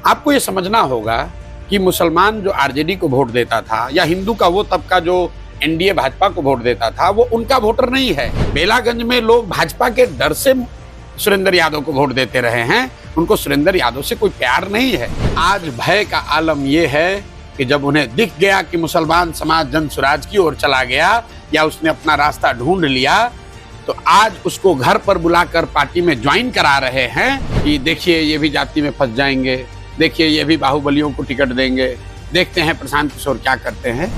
आपको ये समझना होगा कि मुसलमान जो आरजेडी को वोट देता था या हिंदू का वो तबका जो एनडीए भाजपा को वोट देता था वो उनका वोटर नहीं है। बेलागंज में लोग भाजपा के डर से सुरेंद्र यादव को वोट देते रहे हैं, उनको सुरेंद्र यादव से कोई प्यार नहीं है। आज भय का आलम यह है कि जब उन्हें दिख गया कि मुसलमान समाज जन स्वराज की ओर चला गया या उसने अपना रास्ता ढूंढ लिया, तो आज उसको घर पर बुलाकर पार्टी में ज्वाइन करा रहे हैं कि देखिए ये भी जाति में फंस जाएंगे, देखिए ये भी बाहुबलियों को टिकट देंगे, देखते हैं प्रशांत किशोर क्या करते हैं।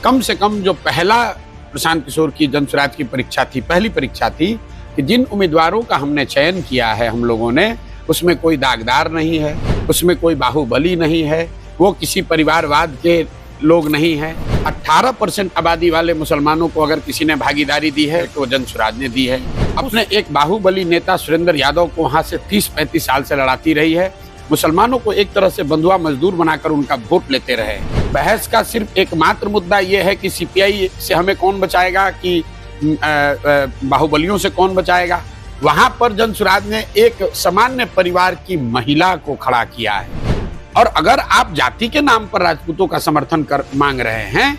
कम से कम जो पहला प्रशांत किशोर की जन स्वराज की परीक्षा थी, पहली परीक्षा थी कि जिन उम्मीदवारों का हमने चयन किया है हम लोगों ने, उसमें कोई दागदार नहीं है, उसमें कोई बाहुबली नहीं है, वो किसी परिवारवाद के लोग नहीं हैं। 18% आबादी वाले मुसलमानों को अगर किसी ने भागीदारी दी है तो जन स्वराज ने दी है। अपने एक बाहुबली नेता सुरेंद्र यादव को वहां से 30-35 साल से लड़ाती रही है। मुसलमानों को एक तरह से बंधुआ मजदूर बनाकर उनका वोट लेते रहे। बहस का सिर्फ एकमात्र मुद्दा यह है कि सीपीआई से हमें कौन बचाएगा, कि बाहुबलियों से कौन बचाएगा। वहां पर जन स्वराज ने एक सामान्य परिवार की महिला को खड़ा किया है। और अगर आप जाति के नाम पर राजपूतों का समर्थन मांग रहे हैं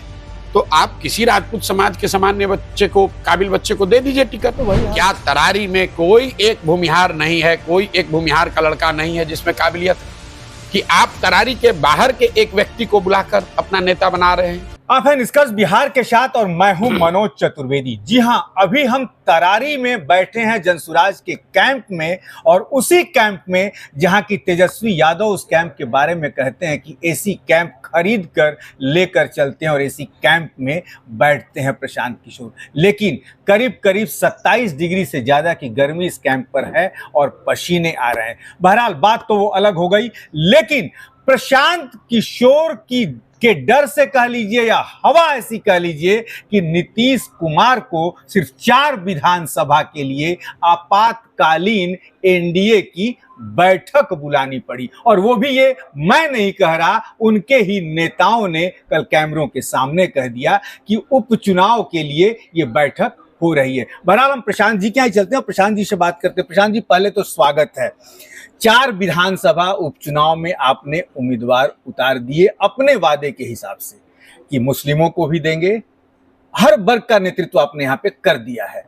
तो आप किसी राजपूत समाज के सामान्य बच्चे को, काबिल बच्चे को दे दीजिए टिकट। क्या तरारी में कोई एक भूमिहार नहीं है, कोई एक भूमिहार का लड़का नहीं है जिसमें काबिलियत है कि आप तरारी के बाहर के एक व्यक्ति को बुलाकर अपना नेता बना रहे हैं? आप हैं निष्कर्ष बिहार के साथ और मैं हूं मनोज चतुर्वेदी। जी हां, अभी हम तरारी में बैठे हैं जनसुराज के कैंप में, और उसी कैंप में जहां की तेजस्वी यादव उस कैंप के बारे में कहते हैं कि एसी कैंप खरीद कर लेकर चलते हैं और एसी कैंप में बैठते हैं प्रशांत किशोर। लेकिन करीब करीब 27 डिग्री से ज्यादा की गर्मी इस कैंप पर है और पसीने आ रहे हैं। बहरहाल बात तो वो अलग हो गई, लेकिन प्रशांत किशोर के डर से कह लीजिए या हवा ऐसी कह लीजिए कि नीतीश कुमार को सिर्फ 4 विधानसभा के लिए आपातकालीन एनडीए की बैठक बुलानी पड़ी। और वो भी ये मैं नहीं कह रहा, उनके ही नेताओं ने कल कैमरों के सामने कह दिया कि उपचुनाव के लिए ये बैठक हो रही है। बहरहाल हम प्रशांत जी के यहाँ चलते हैं और प्रशांत जी से बात करते हैं। प्रशांत जी, पहले तो स्वागत है। 4 विधानसभा उपचुनाव में आपने उम्मीदवार उतार दिए अपने वादे के हिसाब से कि मुस्लिमों को भी देंगे, हर वर्ग का नेतृत्व आपने यहाँ पे कर दिया है।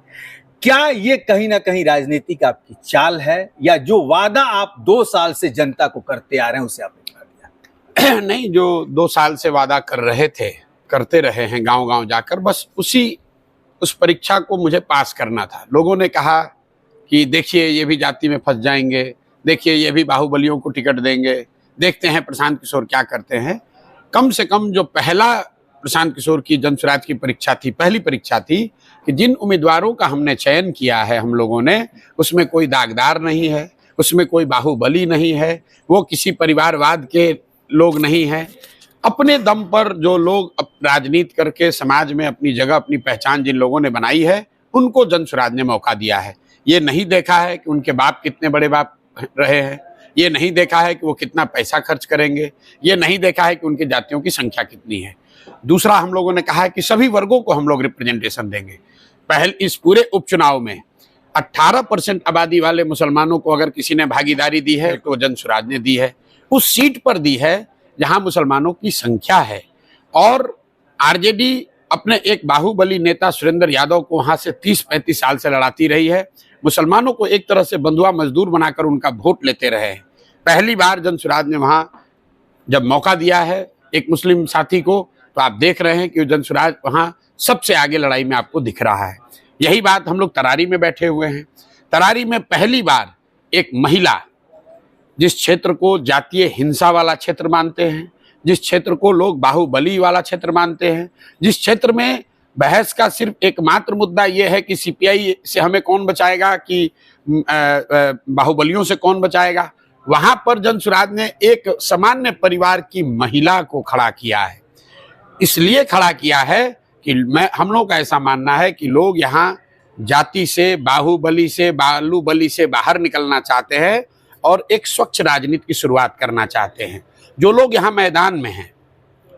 क्या ये कहीं ना कहीं राजनीतिक आपकी चाल है, या जो वादा आप 2 साल से जनता को करते आ रहे हैं उसे आपने कर दिया? नहीं, जो 2 साल से वादा कर रहे थे, करते रहे हैं गांव-गांव जाकर, बस उस परीक्षा को मुझे पास करना था। लोगों ने कहा कि देखिए ये भी जाति में फंस जाएंगे, देखिए ये भी बाहुबलियों को टिकट देंगे, देखते हैं प्रशांत किशोर क्या करते हैं। कम से कम जो पहला प्रशांत किशोर की जन स्वराज की परीक्षा थी, पहली परीक्षा थी कि जिन उम्मीदवारों का हमने चयन किया है हम लोगों ने, उसमें कोई दागदार नहीं है, उसमें कोई बाहुबली नहीं है, वो किसी परिवारवाद के लोग नहीं हैं। अपने दम पर जो लोग राजनीति करके समाज में अपनी जगह, अपनी पहचान जिन लोगों ने बनाई है, उनको जन स्वराज ने मौका दिया है। ये नहीं देखा है कि उनके बाप कितने बड़े बाप रहे हैं, ये नहीं देखा है कि वो कितना पैसा खर्च करेंगे, ये नहीं देखा है कि उनकी जातियों की संख्या कितनी है। दूसरा, हम लोगों ने कहा है कि सभी वर्गों को हम लोग रिप्रेजेंटेशन देंगे। इस पूरे उपचुनाव में 18% आबादी वाले मुसलमानों को अगर किसी ने भागीदारी दी है तो जन स्वराज ने दी है। उस सीट पर दी है जहां मुसलमानों की संख्या है। और आरजेडी अपने एक बाहुबली नेता सुरेंद्र यादव को वहां से 30-35 साल से लड़ाती रही है। मुसलमानों को एक तरह से बंधुआ मजदूर बनाकर उनका वोट लेते रहे हैं। पहली बार जन स्वराज ने वहां जब मौका दिया है एक मुस्लिम साथी को, तो आप देख रहे हैं कि जन स्वराज वहां सबसे आगे लड़ाई में आपको दिख रहा है। यही बात हम लोग तरारी में बैठे हुए हैं। तरारी में पहली बार एक महिला, जिस क्षेत्र को जातीय हिंसा वाला क्षेत्र मानते हैं, जिस क्षेत्र को लोग बाहुबली वाला क्षेत्र मानते हैं, जिस क्षेत्र में बहस का सिर्फ एकमात्र मुद्दा यह है कि सीपीआई से हमें कौन बचाएगा, कि बाहुबलियों से कौन बचाएगा, वहां पर जन स्वराज ने एक सामान्य परिवार की महिला को खड़ा किया है। इसलिए खड़ा किया है कि हम लोग का ऐसा मानना है कि लोग यहाँ जाति से, बाहुबली से, बालूबली से बाहर निकलना चाहते हैं और एक स्वच्छ राजनीति की शुरुआत करना चाहते हैं। जो लोग यहाँ मैदान में हैं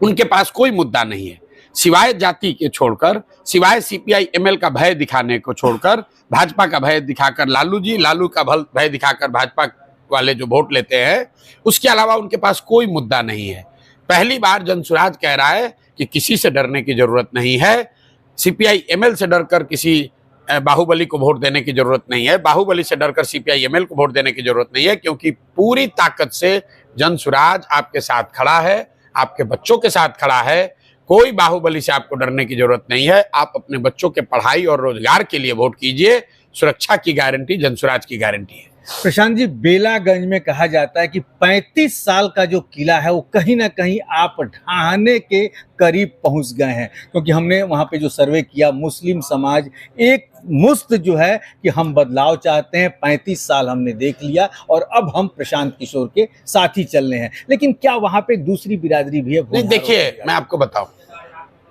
उनके पास कोई मुद्दा नहीं है, सिवाय जाति के छोड़कर, सिवाय सीपीआई एमएल का भय दिखाने को छोड़कर, भाजपा का भय दिखाकर लालू जी, लालू का भय दिखाकर भाजपा वाले जो वोट लेते हैं, उसके अलावा उनके पास कोई मुद्दा नहीं है। पहली बार जनसुराज कह रहा है कि किसी से डरने की जरूरत नहीं है। सीपीआई एमएल से डरकर किसी बाहुबली को वोट देने की जरूरत नहीं है, बाहुबली से डरकर सीपीआई एमएल को वोट देने की जरूरत नहीं है, क्योंकि पूरी ताकत से जनसुराज आपके साथ खड़ा है, आपके बच्चों के साथ खड़ा है। कोई बाहुबली से आपको डरने की जरूरत नहीं है। आप अपने बच्चों के पढ़ाई और रोजगार के लिए वोट कीजिए। सुरक्षा की गारंटी जनसुराज की गारंटी है। प्रशांत जी, बेलागंज में कहा जाता है कि 35 साल का जो किला है वो कहीं ना कहीं आप ढहाने के करीब पहुंच गए हैं, क्योंकि हमने वहां पे जो सर्वे किया, मुस्लिम समाज एक मुस्त जो है कि हम बदलाव चाहते हैं, 35 साल हमने देख लिया और अब हम प्रशांत किशोर के साथ ही चल रहे हैं। लेकिन क्या वहां पे दूसरी बिरादरी भी है? नहीं, देखिए, मैं आपको बताऊं,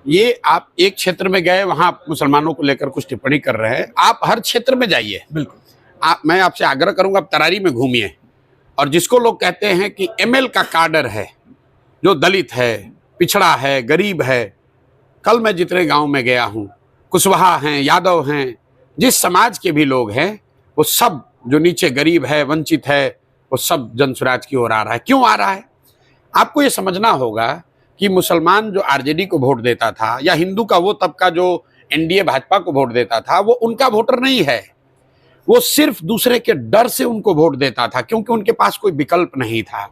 ये आप एक क्षेत्र में गए, वहां मुसलमानों को लेकर कुछ टिप्पणी कर रहे हैं। आप हर क्षेत्र में जाइए। बिल्कुल, मैं आपसे आग्रह करूंगा, आप तरारी में घूमिए, और जिसको लोग कहते हैं कि एमएल का काडर है, जो दलित है, पिछड़ा है, गरीब है, कल मैं जितने गांव में गया हूं, कुशवाहा हैं, यादव हैं, जिस समाज के भी लोग हैं, वो सब जो नीचे गरीब है, वंचित है, वो सब जनसुराज की ओर आ रहा है। क्यों आ रहा है? आपको ये समझना होगा कि मुसलमान जो आरजेडी को वोट देता था, या हिंदू का वो तबका जो एनडीए भाजपा को वोट देता था, वो उनका वोटर नहीं है। वो सिर्फ दूसरे के डर से उनको वोट देता था, क्योंकि उनके पास कोई विकल्प नहीं था।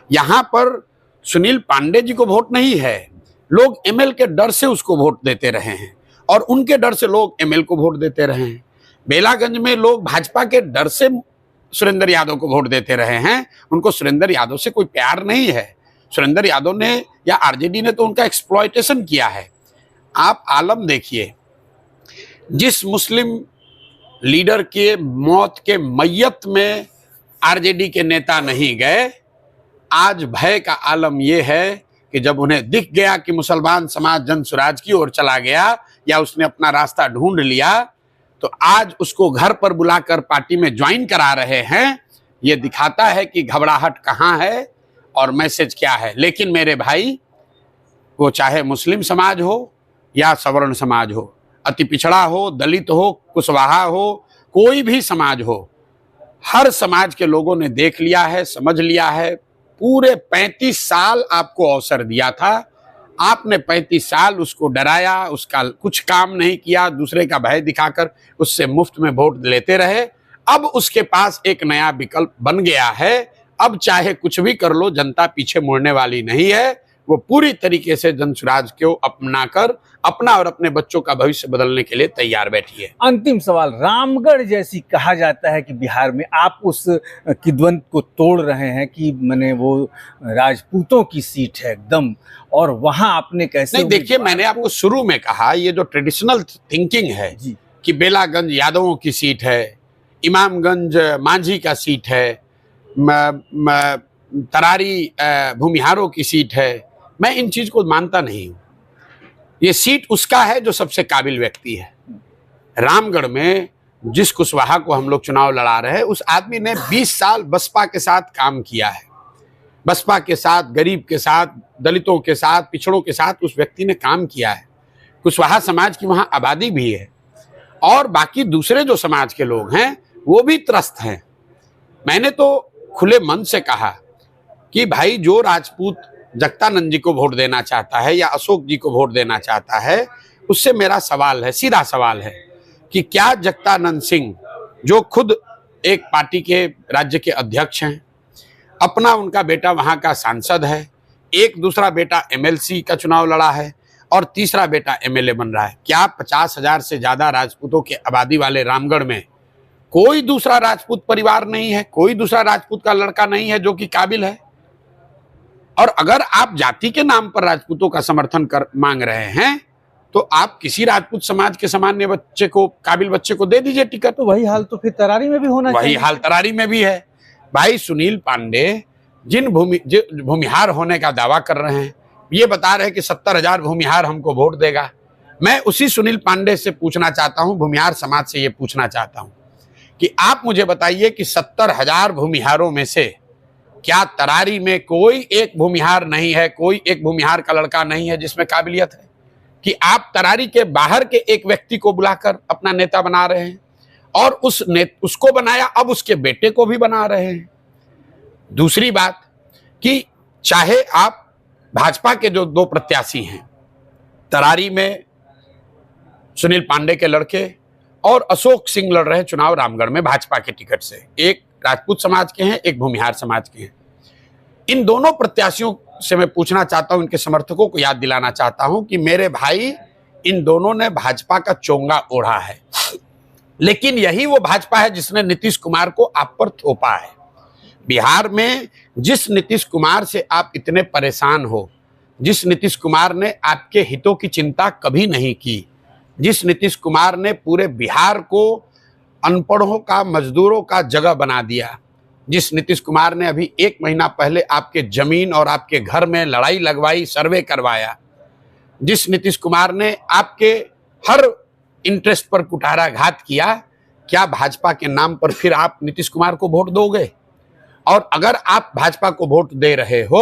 यहां पर सुनील पांडे जी को वोट नहीं है, लोग एमएल के डर से उसको वोट देते रहे हैं, और उनके डर से लोग एमएल को वोट देते रहे हैं। बेलागंज में लोग भाजपा के डर से सुरेंद्र यादव को वोट देते रहे हैं, उनको सुरेंद्र यादव से कोई प्यार नहीं है। सुरेंद्र यादव ने या आरजेडी ने तो उनका एक्सप्लॉयटेशन किया है। आप आलम देखिए, जिस मुस्लिम लीडर के मौत के मैयत में आरजेडी के नेता नहीं गए, आज भय का आलम यह है कि जब उन्हें दिख गया कि मुसलमान समाज जनसुराज की ओर चला गया या उसने अपना रास्ता ढूंढ लिया, तो आज उसको घर पर बुलाकर पार्टी में ज्वाइन करा रहे हैं। ये दिखाता है कि घबराहट कहाँ है और मैसेज क्या है। लेकिन मेरे भाई, वो चाहे मुस्लिम समाज हो या सवर्ण समाज हो, अति पिछड़ा हो, दलित हो, कुशवाहा हो, कोई भी समाज हो, हर समाज के लोगों ने देख लिया है, समझ लिया है। पूरे 35 साल आपको अवसर दिया था, आपने 35 साल उसको डराया, उसका कुछ काम नहीं किया, दूसरे का भय दिखाकर उससे मुफ्त में वोट लेते रहे। अब उसके पास एक नया विकल्प बन गया है। अब चाहे कुछ भी कर लो, जनता पीछे मुड़ने वाली नहीं है। वो पूरी तरीके से जनसुराज को अपनाकर अपना और अपने बच्चों का भविष्य बदलने के लिए तैयार बैठी है। अंतिम सवाल, रामगढ़ जैसी कहा जाता है कि बिहार में आप उस किद्वंत को तोड़ रहे हैं कि माने वो राजपूतों की सीट है एकदम, और वहां आपने कैसे? नहीं, देखिए, मैंने आपको शुरू में कहा, ये जो ट्रेडिशनल थिंकिंग है कि बेलागंज यादवों की सीट है, इमामगंज मांझी का सीट है, तरारी भूमिहारों की सीट है, मैं इन चीज को मानता नहीं हूं। ये सीट उसका है जो सबसे काबिल व्यक्ति है। रामगढ़ में जिस कुशवाहा को हम लोग चुनाव लड़ा रहे हैं, उस आदमी ने 20 साल बसपा के साथ काम किया है। बसपा के साथ, गरीब के साथ, दलितों के साथ, पिछड़ों के साथ उस व्यक्ति ने काम किया है। कुशवाहा समाज की वहां आबादी भी है, और बाकी दूसरे जो समाज के लोग हैं वो भी त्रस्त हैं। मैंने तो खुले मन से कहा कि भाई, जो राजपूत जगतानंद जी को वोट देना चाहता है या अशोक जी को वोट देना चाहता है, उससे मेरा सवाल है, सीधा सवाल है कि क्या जगतानंद सिंह, जो खुद एक पार्टी के राज्य के अध्यक्ष हैं, अपना उनका बेटा वहां का सांसद है, एक दूसरा बेटा एमएलसी का चुनाव लड़ा है और तीसरा बेटा एमएलए बन रहा है, क्या 50,000 से ज्यादा राजपूतों की आबादी वाले रामगढ़ में कोई दूसरा राजपूत परिवार नहीं है, कोई दूसरा राजपूत का लड़का नहीं है जो कि काबिल है? और अगर आप जाति के नाम पर राजपूतों का समर्थन मांग रहे हैं, तो आप किसी राजपूत समाज के सामान्य बच्चे को, काबिल बच्चे को दे दीजिए टिकट। तो वही हाल तो फिर तरारी में भी होना चाहिए। वही हाल तरारी में भी है। भाई, सुनील पांडे जिन भूमिहार होने का दावा कर रहे हैं, ये बता रहे हैं कि 70,000 भूमिहार हमको वोट देगा। मैं उसी सुनील पांडे से पूछना चाहता हूं, भूमिहार समाज से ये पूछना चाहता हूं कि आप मुझे बताइए कि 70,000 भूमिहारों में से क्या तरारी में कोई एक भूमिहार नहीं है, कोई एक भूमिहार का लड़का नहीं है जिसमें काबिलियत है कि आप तरारी के बाहर के एक व्यक्ति को बुलाकर अपना नेता बना रहे हैं, और उसको बनाया, अब उसके बेटे को भी बना रहे हैं। दूसरी बात कि चाहे आप भाजपा के जो दो प्रत्याशी हैं, तरारी में सुनील पांडे के लड़के और अशोक सिंह लड़ रहे चुनाव रामगढ़ में भाजपा के टिकट से, एक राजपूत समाज के हैं, एक भूमिहार समाज के हैं। इन दोनों प्रत्याशियों से मैं पूछना चाहता हूं, इनके समर्थकों को याद दिलाना चाहता हूं कि मेरे भाई, इन दोनों ने भाजपा का चोंगा ओढ़ा है, लेकिन यही वो भाजपा है जिसने नीतीश कुमार को आप पर थोपा है। बिहार में जिस नीतीश कुमार से आप इतने परेशान हो, जिस नीतीश कुमार ने आपके हितों की चिंता कभी नहीं की, जिस नीतीश कुमार ने पूरे बिहार को अनपढ़ों का, मजदूरों का जगह बना दिया, जिस नीतीश कुमार ने अभी 1 महीना पहले आपके जमीन और आपके घर में लड़ाई लगवाई, सर्वे करवाया, जिस नीतीश कुमार ने आपके हर इंटरेस्ट पर कुठाराघात किया, क्या भाजपा के नाम पर फिर आप नीतीश कुमार को वोट दोगे? और अगर आप भाजपा को वोट दे रहे हो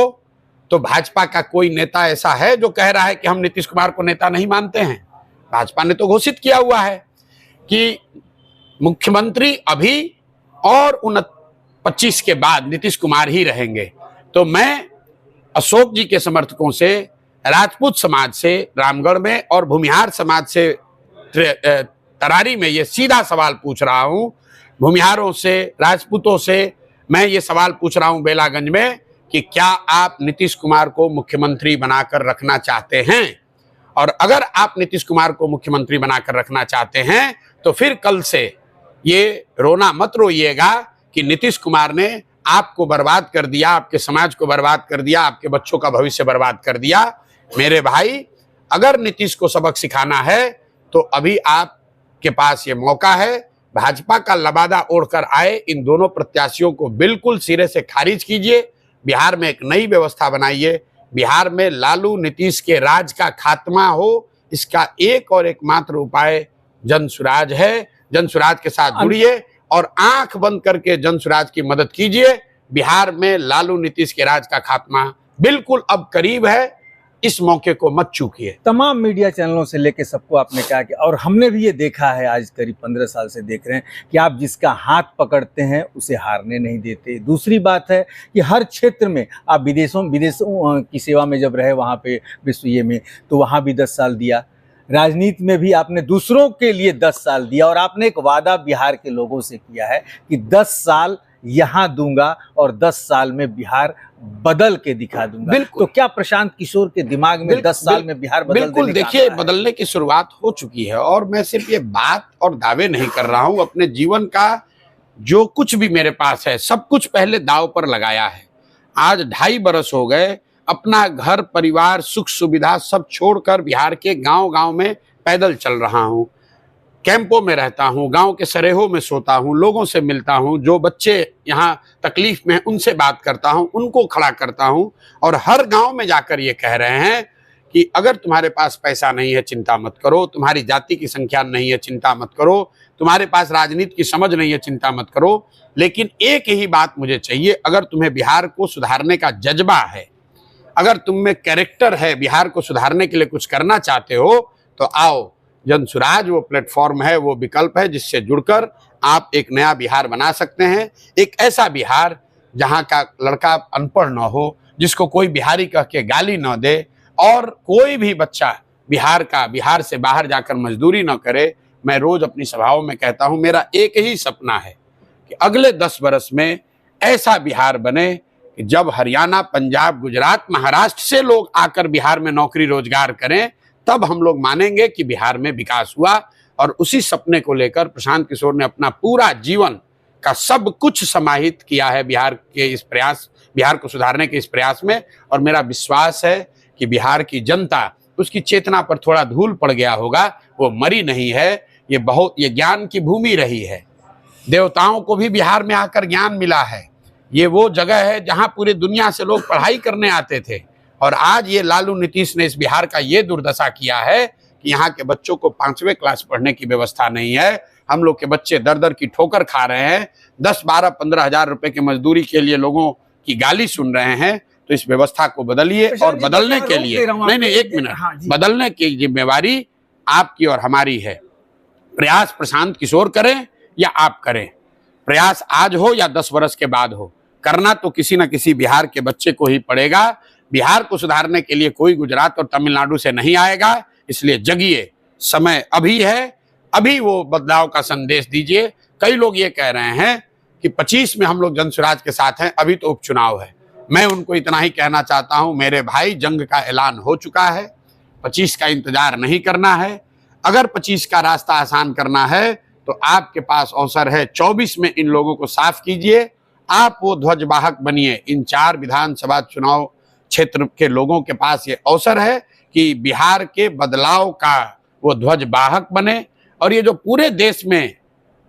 तो भाजपा का कोई नेता ऐसा है जो कह रहा है कि हम नीतीश कुमार को नेता नहीं मानते हैं? भाजपा ने तो घोषित किया हुआ है कि मुख्यमंत्री अभी और 25 के बाद नीतीश कुमार ही रहेंगे। तो मैं अशोक जी के समर्थकों से, राजपूत समाज से रामगढ़ में और भूमिहार समाज से तरारी में ये सीधा सवाल पूछ रहा हूं, भूमिहारों से, राजपूतों से मैं ये सवाल पूछ रहा हूं बेलागंज में कि क्या आप नीतीश कुमार को मुख्यमंत्री बनाकर रखना चाहते हैं? और अगर आप नीतीश कुमार को मुख्यमंत्री बनाकर रखना चाहते हैं तो फिर कल से ये रोना मत रोइएगा कि नीतीश कुमार ने आपको बर्बाद कर दिया, आपके समाज को बर्बाद कर दिया, आपके बच्चों का भविष्य बर्बाद कर दिया। मेरे भाई, अगर नीतीश को सबक सिखाना है तो अभी आपके पास ये मौका है। भाजपा का लबादा ओढ़कर आए इन दोनों प्रत्याशियों को बिल्कुल सिरे से खारिज कीजिए। बिहार में एक नई व्यवस्था बनाइए। बिहार में लालू नीतीश के राज का खात्मा हो, इसका एक और एकमात्र उपाय जनसुराज है। जनसुराज के साथ जुड़िए और आंख बंद करके जनसुराज की मदद कीजिए। बिहार में लालू नीतीश के राज का खात्मा बिल्कुल अब करीब है, इस मौके को मत चूकिए। तमाम मीडिया चैनलों से लेके सबको आपने कहा कि, और हमने भी ये देखा है, आज करीब 15 साल से देख रहे हैं कि आप जिसका हाथ पकड़ते हैं उसे हारने नहीं देते। दूसरी बात है कि हर क्षेत्र में आप विदेशों की सेवा में जब रहे, वहाँ पे विश्व में, तो वहाँ भी 10 साल दिया। राजनीति में भी आपने दूसरों के लिए 10 साल दिया और आपने एक वादा बिहार के लोगों से किया है कि 10 साल यहाँ दूंगा और 10 साल में बिहार बदल के दिखा दूंगा। तो क्या प्रशांत किशोर के दिमाग में 10 साल में बिहार बदल बिल्कुल देखिए, बदलने की शुरुआत हो चुकी है। और मैं सिर्फ ये बात और दावे नहीं कर रहा हूं, अपने जीवन का जो कुछ भी मेरे पास है सब कुछ पहले दांव पर लगाया है। आज 2.5 बरस हो गए, अपना घर परिवार सुख सुविधा सब छोड़कर बिहार के गांव-गांव में पैदल चल रहा हूं, कैंपों में रहता हूं, गांव के सरेहों में सोता हूं, लोगों से मिलता हूं, जो बच्चे यहां तकलीफ में हैं उनसे बात करता हूं, उनको खड़ा करता हूं और हर गांव में जाकर ये कह रहे हैं कि अगर तुम्हारे पास पैसा नहीं है चिंता मत करो, तुम्हारी जाति की संख्या नहीं है चिंता मत करो, तुम्हारे पास राजनीति की समझ नहीं है चिंता मत करो, लेकिन एक ही बात मुझे चाहिए, अगर तुम्हें बिहार को सुधारने का जज्बा है, अगर तुम में कैरेक्टर है, बिहार को सुधारने के लिए कुछ करना चाहते हो तो आओ। जनसुराज वो प्लेटफॉर्म है, वो विकल्प है जिससे जुड़कर आप एक नया बिहार बना सकते हैं। एक ऐसा बिहार जहां का लड़का अनपढ़ न हो, जिसको कोई बिहारी कह के गाली न दे और कोई भी बच्चा बिहार से बाहर जाकर मजदूरी न करे। मैं रोज अपनी सभाओं में कहता हूं, मेरा एक ही सपना है कि अगले 10 बरस में ऐसा बिहार बने कि जब हरियाणा, पंजाब, गुजरात, महाराष्ट्र से लोग आकर बिहार में नौकरी रोजगार करें, तब हम लोग मानेंगे कि बिहार में विकास हुआ। और उसी सपने को लेकर प्रशांत किशोर ने अपना पूरा जीवन का सब कुछ समाहित किया है बिहार को सुधारने के इस प्रयास में। और मेरा विश्वास है कि बिहार की जनता, उसकी चेतना पर थोड़ा धूल पड़ गया होगा, वो मरी नहीं है। ये ज्ञान की भूमि रही है, देवताओं को भी बिहार में आकर ज्ञान मिला है। ये वो जगह है जहां पूरी दुनिया से लोग पढ़ाई करने आते थे। और आज ये लालू नीतीश ने इस बिहार का ये दुर्दशा किया है कि यहाँ के बच्चों को 5वीं क्लास पढ़ने की व्यवस्था नहीं है। हम लोग के बच्चे दर दर की ठोकर खा रहे हैं, 10, 12, 15 हजार रुपए की मजदूरी के लिए लोगों की गाली सुन रहे हैं। तो इस व्यवस्था को बदलिए और बदलने के लिए नहीं, 1 मिनट, बदलने की जिम्मेवारी आपकी और हमारी है। प्रयास प्रशांत किशोर करें या आप करें, प्रयास आज हो या 10 वर्ष के बाद हो, करना तो किसी न किसी बिहार के बच्चे को ही पड़ेगा। बिहार को सुधारने के लिए कोई गुजरात और तमिलनाडु से नहीं आएगा। इसलिए जगिए, समय अभी है, अभी वो बदलाव का संदेश दीजिए। कई लोग ये कह रहे हैं कि 25 में हम लोग जनसुराज के साथ हैं, अभी तो उपचुनाव है। मैं उनको इतना ही कहना चाहता हूं, मेरे भाई, जंग का ऐलान हो चुका है, 25 का इंतजार नहीं करना है। अगर 25 का रास्ता आसान करना है तो आपके पास अवसर है, 24 में इन लोगों को साफ कीजिए। आप वो ध्वजवाहक बनिए। इन 4 विधानसभा चुनाव क्षेत्र के लोगों के पास ये अवसर है कि बिहार के बदलाव का वो ध्वजवाहक बने। और ये जो पूरे देश में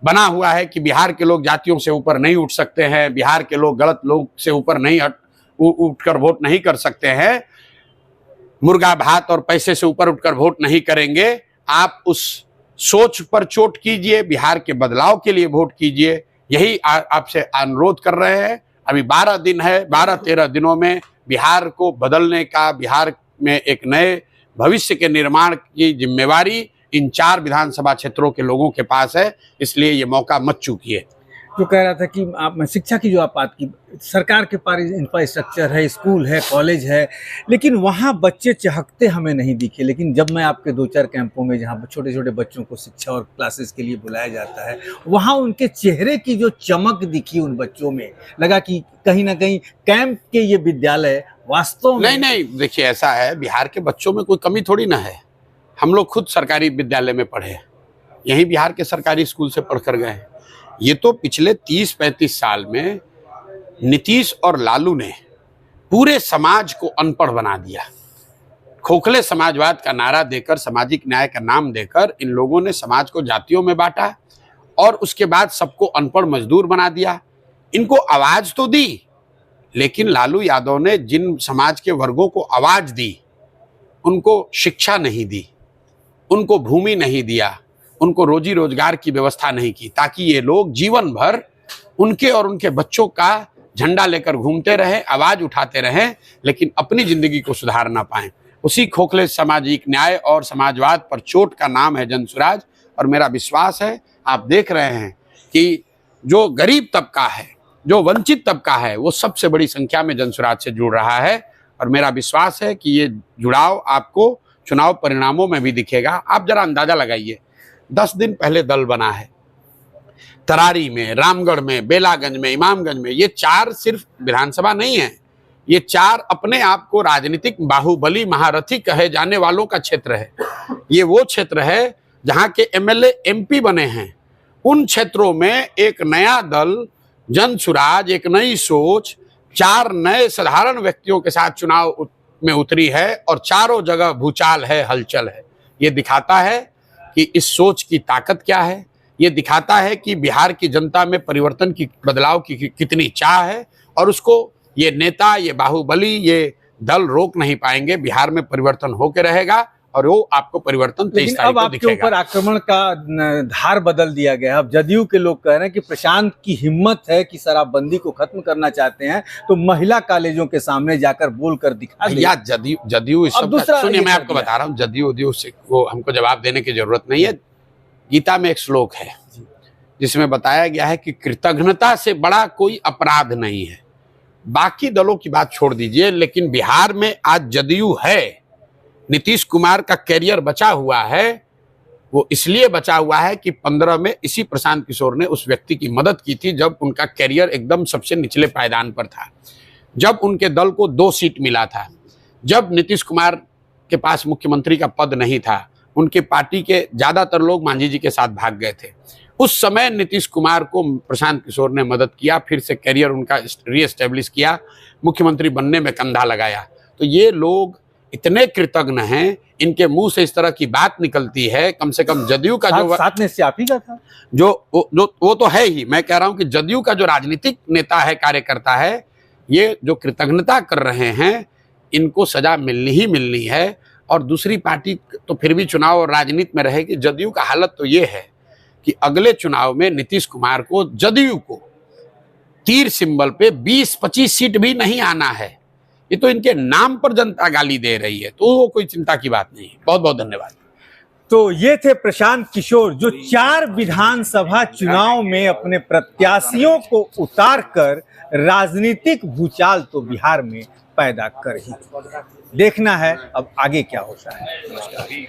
बना हुआ है कि बिहार के लोग जातियों से ऊपर नहीं उठ सकते हैं, बिहार के लोग गलत लोग से ऊपर नहीं उठकर वोट नहीं कर सकते हैं, मुर्गा भात और पैसे से ऊपर उठकर वोट नहीं करेंगे, आप उस सोच पर चोट कीजिए, बिहार के बदलाव के लिए वोट कीजिए। यही आपसे अनुरोध कर रहे हैं। अभी 12 दिन है, 12-13 दिनों में बिहार को बदलने का, बिहार में एक नए भविष्य के निर्माण की जिम्मेवारी इन 4 विधानसभा क्षेत्रों के लोगों के पास है। इसलिए ये मौका मत चूकिए। जो कह रहा था कि आप शिक्षा की जो आप बात की, सरकार के पास इंफ्रास्ट्रक्चर है, स्कूल है, कॉलेज है, लेकिन वहाँ बच्चे चहकते हमें नहीं दिखे। लेकिन जब मैं आपके 2-4 कैंपों में जहाँ छोटे छोटे बच्चों को शिक्षा और क्लासेस के लिए बुलाया जाता है, वहाँ उनके चेहरे की जो चमक दिखी उन बच्चों में, लगा कि कहीं ना कहीं कैंप के ये विद्यालय वास्तव में नहीं, देखिए ऐसा है, बिहार के बच्चों में कोई कमी थोड़ी ना है। हम लोग खुद सरकारी विद्यालय में पढ़े, यही बिहार के सरकारी स्कूल से पढ़कर गए हैं। ये तो पिछले 30-35 साल में नीतीश और लालू ने पूरे समाज को अनपढ़ बना दिया। खोखले समाजवाद का नारा देकर, सामाजिक न्याय का नाम देकर इन लोगों ने समाज को जातियों में बांटा और उसके बाद सबको अनपढ़ मजदूर बना दिया। इनको आवाज तो दी, लेकिन लालू यादव ने जिन समाज के वर्गों को आवाज दी, उनको शिक्षा नहीं दी, उनको भूमि नहीं दिया, उनको रोजी रोजगार की व्यवस्था नहीं की, ताकि ये लोग जीवन भर उनके और उनके बच्चों का झंडा लेकर घूमते रहे, आवाज उठाते रहे, लेकिन अपनी जिंदगी को सुधार ना पाए। उसी खोखले सामाजिक न्याय और समाजवाद पर चोट का नाम है जनसुराज। और मेरा विश्वास है, आप देख रहे हैं कि जो गरीब तबका है, जो वंचित तबका है, वो सबसे बड़ी संख्या में जनसुराज से जुड़ रहा है। और मेरा विश्वास है कि ये जुड़ाव आपको चुनाव परिणामों में भी दिखेगा। आप जरा अंदाजा लगाइए, 10 दिन पहले दल बना है, तरारी में, रामगढ़ में, बेलागंज में, इमामगंज में। ये 4 सिर्फ विधानसभा नहीं है, ये 4 अपने आप को राजनीतिक बाहुबली महारथी कहे जाने वालों का क्षेत्र है। ये वो क्षेत्र है जहां के एमएलए एमपी बने हैं। उन क्षेत्रों में एक नया दल जनसुराज, एक नई सोच, 4 नए साधारण व्यक्तियों के साथ चुनाव में उतरी है और चारों जगह भूचाल है, हलचल है। ये दिखाता है कि इस सोच की ताकत क्या है। ये दिखाता है कि बिहार की जनता में परिवर्तन की, बदलाव की कितनी चाह है। और उसको ये नेता, ये बाहुबली, ये दल रोक नहीं पाएंगे। बिहार में परिवर्तन होकर रहेगा और वो आपको परिवर्तन 23 तारीख को दिखेगा। आपके ऊपर आक्रमण का धार बदल दिया गया। अब जदयू के लोग कह रहे हैं कि प्रशांत की हिम्मत है कि शराबबंदी को खत्म करना चाहते हैं, तो महिला कॉलेजों के सामने जाकर बोलकर दिखा दे। या जदयू इस सब, सुनिए मैं आपको बता रहा हूँ, जदयू से वो हमको जवाब देने की जरूरत नहीं है। गीता में एक श्लोक है जिसमें बताया गया है कि कृतज्ञता से बड़ा कोई अपराध नहीं है। बाकी दलों की बात छोड़ दीजिए, लेकिन बिहार में आज जदयू है। नीतीश कुमार का कैरियर बचा हुआ है। वो इसलिए बचा हुआ है कि 15 में इसी प्रशांत किशोर ने उस व्यक्ति की मदद की थी जब उनका कैरियर एकदम सबसे निचले पायदान पर था, जब उनके दल को 2 सीट मिला था, जब नीतीश कुमार के पास मुख्यमंत्री का पद नहीं था। उनके पार्टी के ज्यादातर लोग मांझी जी के साथ भाग गए थे। उस समय नीतीश कुमार को प्रशांत किशोर ने मदद किया, फिर से कैरियर उनका रीएस्टेब्लिश किया, मुख्यमंत्री बनने में कंधा लगाया। तो ये लोग इतने कृतज्ञ हैं, इनके मुंह से इस तरह की बात निकलती है। कम से कम जदयू का जो साथ में से आप ही का था, वो तो है ही। मैं कह रहा हूं कि जदयू का जो राजनीतिक नेता है, कार्यकर्ता है, ये जो कृतज्ञता कर रहे हैं, इनको सजा मिलनी ही मिलनी है। और दूसरी पार्टी तो फिर भी चुनाव और राजनीति में रहेगी। जदयू का हालत तो ये है कि अगले चुनाव में नीतीश कुमार को, जदयू को तीर सिंबल पे 20-25 सीट भी नहीं आना है। ये तो इनके नाम पर जनता गाली दे रही है, तो वो कोई चिंता की बात नहीं है। बहुत बहुत धन्यवाद। तो ये थे प्रशांत किशोर, जो 4 विधानसभा चुनाव में अपने प्रत्याशियों को उतार कर राजनीतिक भूचाल तो बिहार में पैदा कर ही। देखना है अब आगे क्या होता है।